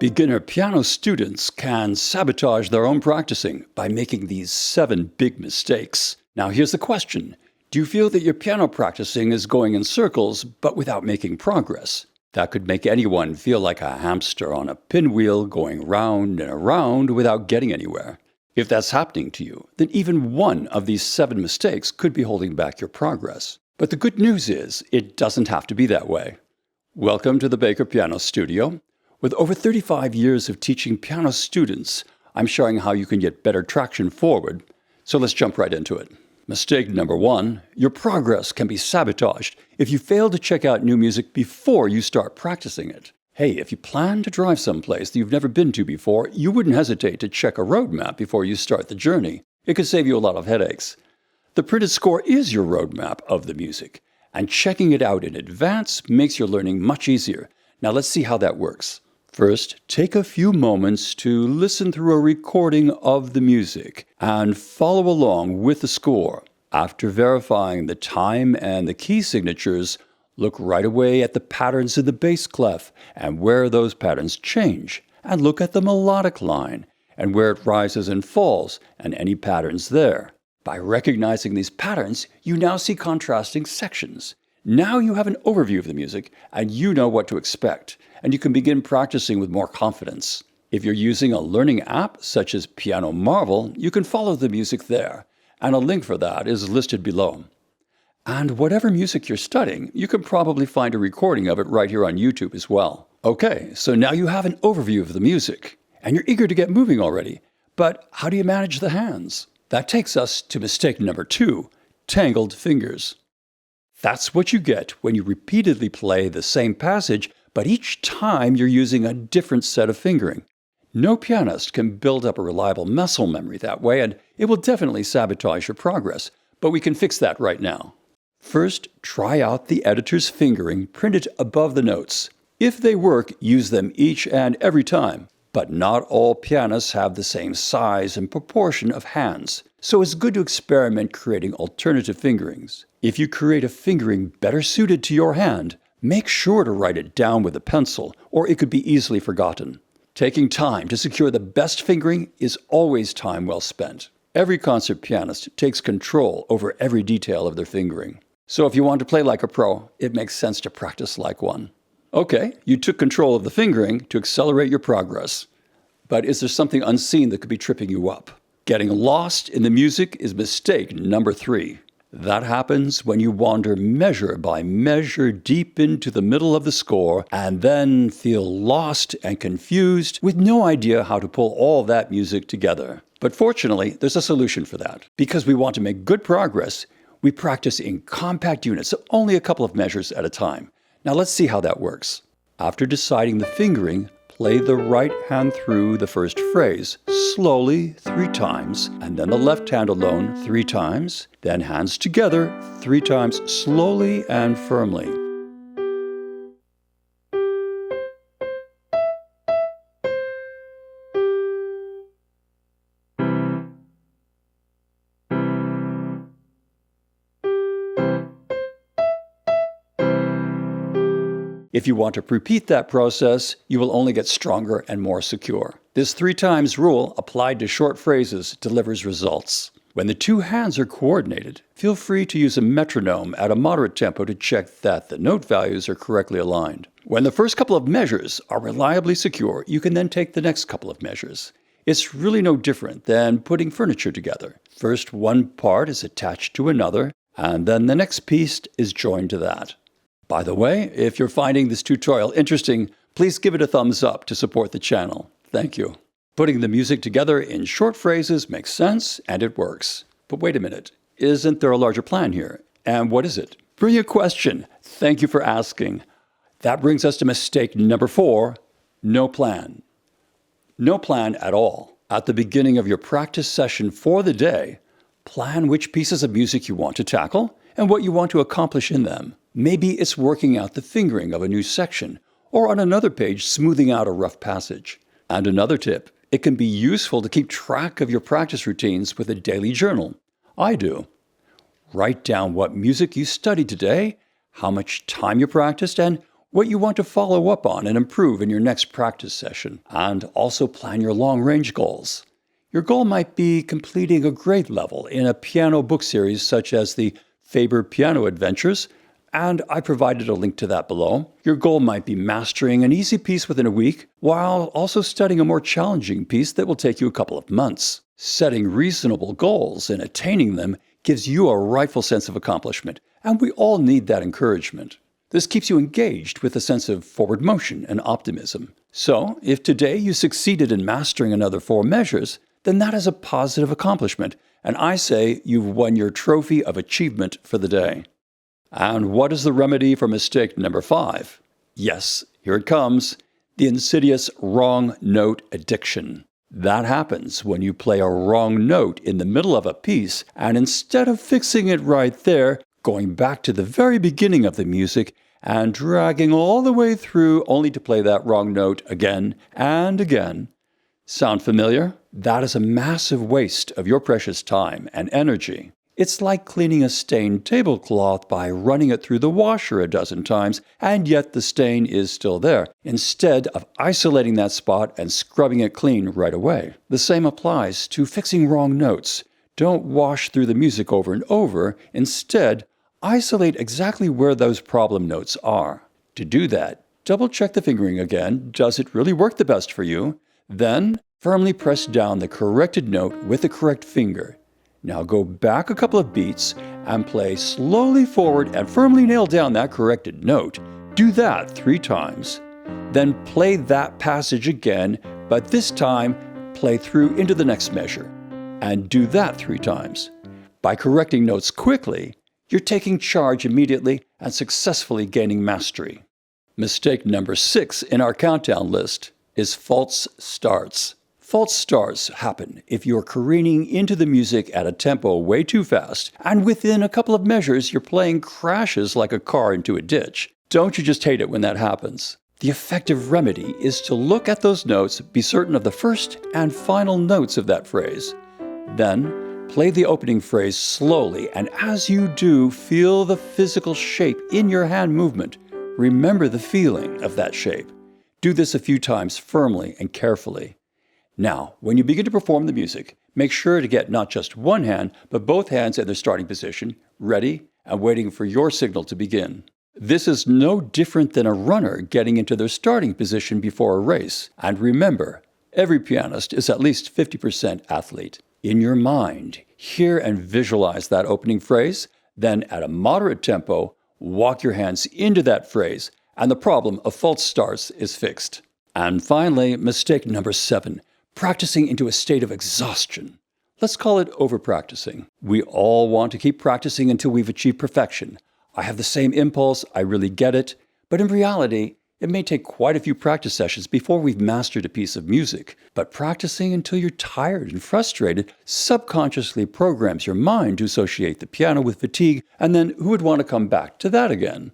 Beginner piano students can sabotage their own practicing by making these 7 big mistakes. Now here's the question. Do you feel that your piano practicing is going in circles but without making progress? That could make anyone feel like a hamster on a pinwheel going round and around without getting anywhere. If that's happening to you, then even one of these 7 mistakes could be holding back your progress. But the good news is, it doesn't have to be that way. Welcome to the Baker Piano Studio. With over 35 years of teaching piano students, I'm showing how you can get better traction forward. So let's jump right into it. Mistake number 1, your progress can be sabotaged if you fail to check out new music before you start practicing it. Hey, if you plan to drive someplace that you've never been to before, you wouldn't hesitate to check a road map before you start the journey. It could save you a lot of headaches. The printed score is your roadmap of the music, and checking it out in advance makes your learning much easier. Now let's see how that works. First, take a few moments to listen through a recording of the music and follow along with the score. After verifying the time and the key signatures, look right away at the patterns in the bass clef and where those patterns change, and look at the melodic line and where it rises and falls and any patterns there. By recognizing these patterns, you now see contrasting sections. Now you have an overview of the music and you know what to expect, and you can begin practicing with more confidence. If you're using a learning app such as Piano Marvel, you can follow the music there, and a link for that is listed below. And whatever music you're studying, you can probably find a recording of it right here on YouTube as well. Okay, so now you have an overview of the music, and you're eager to get moving already. But how do you manage the hands? That takes us to mistake number 2, tangled fingers. That's what you get when you repeatedly play the same passage, but each time you're using a different set of fingering. No pianist can build up a reliable muscle memory that way, and it will definitely sabotage your progress, but we can fix that right now. First, try out the editor's fingering printed above the notes. If they work, use them each and every time. But not all pianists have the same size and proportion of hands, so it's good to experiment creating alternative fingerings. If you create a fingering better suited to your hand, make sure to write it down with a pencil, or it could be easily forgotten. Taking time to secure the best fingering is always time well spent. Every concert pianist takes control over every detail of their fingering. So if you want to play like a pro, it makes sense to practice like one. Okay, you took control of the fingering to accelerate your progress. But is there something unseen that could be tripping you up? Getting lost in the music is mistake number 3. That happens when you wander measure by measure deep into the middle of the score and then feel lost and confused with no idea how to pull all that music together. But fortunately, there's a solution for that. Because we want to make good progress, we practice in compact units of only a couple of measures at a time. Now let's see how that works. After deciding the fingering, play the right hand through the first phrase, slowly 3 times, and then the left hand alone 3 times, then hands together 3 times slowly and firmly. If you want to repeat that process, you will only get stronger and more secure. This 3 times rule applied to short phrases delivers results. When the 2 hands are coordinated, feel free to use a metronome at a moderate tempo to check that the note values are correctly aligned. When the first couple of measures are reliably secure, you can then take the next couple of measures. It's really no different than putting furniture together. First, one part is attached to another, and then the next piece is joined to that. By the way, if you're finding this tutorial interesting, please give it a thumbs up to support the channel. Thank you. Putting the music together in short phrases makes sense and it works. But wait a minute, isn't there a larger plan here? And what is it? Brilliant question. Thank you for asking. That brings us to mistake number 4, no plan. No plan at all. At the beginning of your practice session for the day, plan which pieces of music you want to tackle and what you want to accomplish in them. Maybe it's working out the fingering of a new section, or on another page smoothing out a rough passage. And another tip, it can be useful to keep track of your practice routines with a daily journal. I do. Write down what music you studied today, how much time you practiced, and what you want to follow up on and improve in your next practice session, and also plan your long-range goals. Your goal might be completing a grade level in a piano book series such as the Faber Piano Adventures, and I provided a link to that below. Your goal might be mastering an easy piece within a week, while also studying a more challenging piece that will take you a couple of months. Setting reasonable goals and attaining them gives you a rightful sense of accomplishment, and we all need that encouragement. This keeps you engaged with a sense of forward motion and optimism. So, if today you succeeded in mastering another 4 measures, then that is a positive accomplishment, and I say you've won your trophy of achievement for the day. And what is the remedy for mistake number 5? Yes, here it comes, the insidious wrong note addiction. That happens when you play a wrong note in the middle of a piece, and instead of fixing it right there, going back to the very beginning of the music and dragging all the way through only to play that wrong note again and again. Sound familiar? That is a massive waste of your precious time and energy. It's like cleaning a stained tablecloth by running it through the washer a dozen times, and yet the stain is still there, instead of isolating that spot and scrubbing it clean right away. The same applies to fixing wrong notes. Don't wash through the music over and over. Instead, isolate exactly where those problem notes are. To do that, double-check the fingering again. Does it really work the best for you? Then, firmly press down the corrected note with the correct finger. Now go back a couple of beats and play slowly forward and firmly nail down that corrected note. Do that 3 times. Then play that passage again, but this time play through into the next measure. And do that 3 times. By correcting notes quickly, you're taking charge immediately and successfully gaining mastery. Mistake number 6 in our countdown list is false starts. False starts happen if you're careening into the music at a tempo way too fast, and within a couple of measures your playing crashes like a car into a ditch. Don't you just hate it when that happens? The effective remedy is to look at those notes, be certain of the first and final notes of that phrase. Then, play the opening phrase slowly, and as you do, feel the physical shape in your hand movement. Remember the feeling of that shape. Do this a few times firmly and carefully. Now, when you begin to perform the music, make sure to get not just one hand, but both hands in their starting position, ready and waiting for your signal to begin. This is no different than a runner getting into their starting position before a race. And remember, every pianist is at least 50% athlete. In your mind, hear and visualize that opening phrase, then at a moderate tempo, walk your hands into that phrase, and the problem of false starts is fixed. And finally, mistake number 7. Practicing into a state of exhaustion. Let's call it over-practicing. We all want to keep practicing until we've achieved perfection. I have the same impulse, I really get it, but in reality, it may take quite a few practice sessions before we've mastered a piece of music. But practicing until you're tired and frustrated subconsciously programs your mind to associate the piano with fatigue, and then who would want to come back to that again?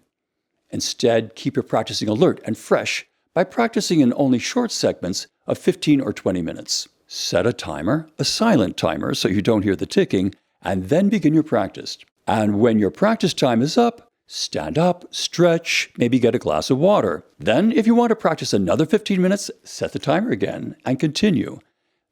Instead, keep your practicing alert and fresh by practicing in only short segments of 15 or 20 minutes. Set a timer, a silent timer so you don't hear the ticking, and then begin your practice. And when your practice time is up, stand up, stretch, maybe get a glass of water. Then, if you want to practice another 15 minutes, set the timer again and continue.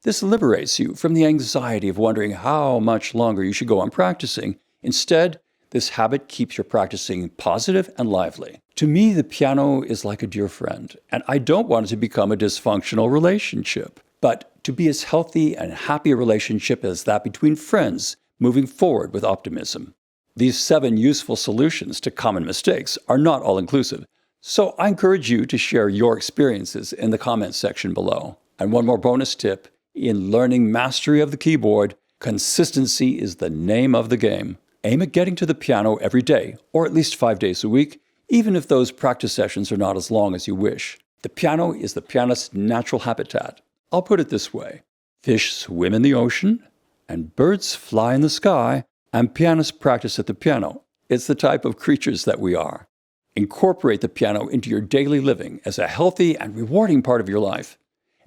This liberates you from the anxiety of wondering how much longer you should go on practicing. Instead, this habit keeps your practicing positive and lively. To me, the piano is like a dear friend, and I don't want it to become a dysfunctional relationship, but to be as healthy and happy a relationship as that between friends, moving forward with optimism. These 7 useful solutions to common mistakes are not all-inclusive, so I encourage you to share your experiences in the comments section below. And one more bonus tip, in learning mastery of the keyboard, consistency is the name of the game. Aim at getting to the piano every day, or at least 5 days a week, even if those practice sessions are not as long as you wish. The piano is the pianist's natural habitat. I'll put it this way. Fish swim in the ocean, and birds fly in the sky, and pianists practice at the piano. It's the type of creatures that we are. Incorporate the piano into your daily living as a healthy and rewarding part of your life.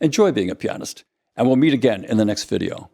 Enjoy being a pianist, and we'll meet again in the next video.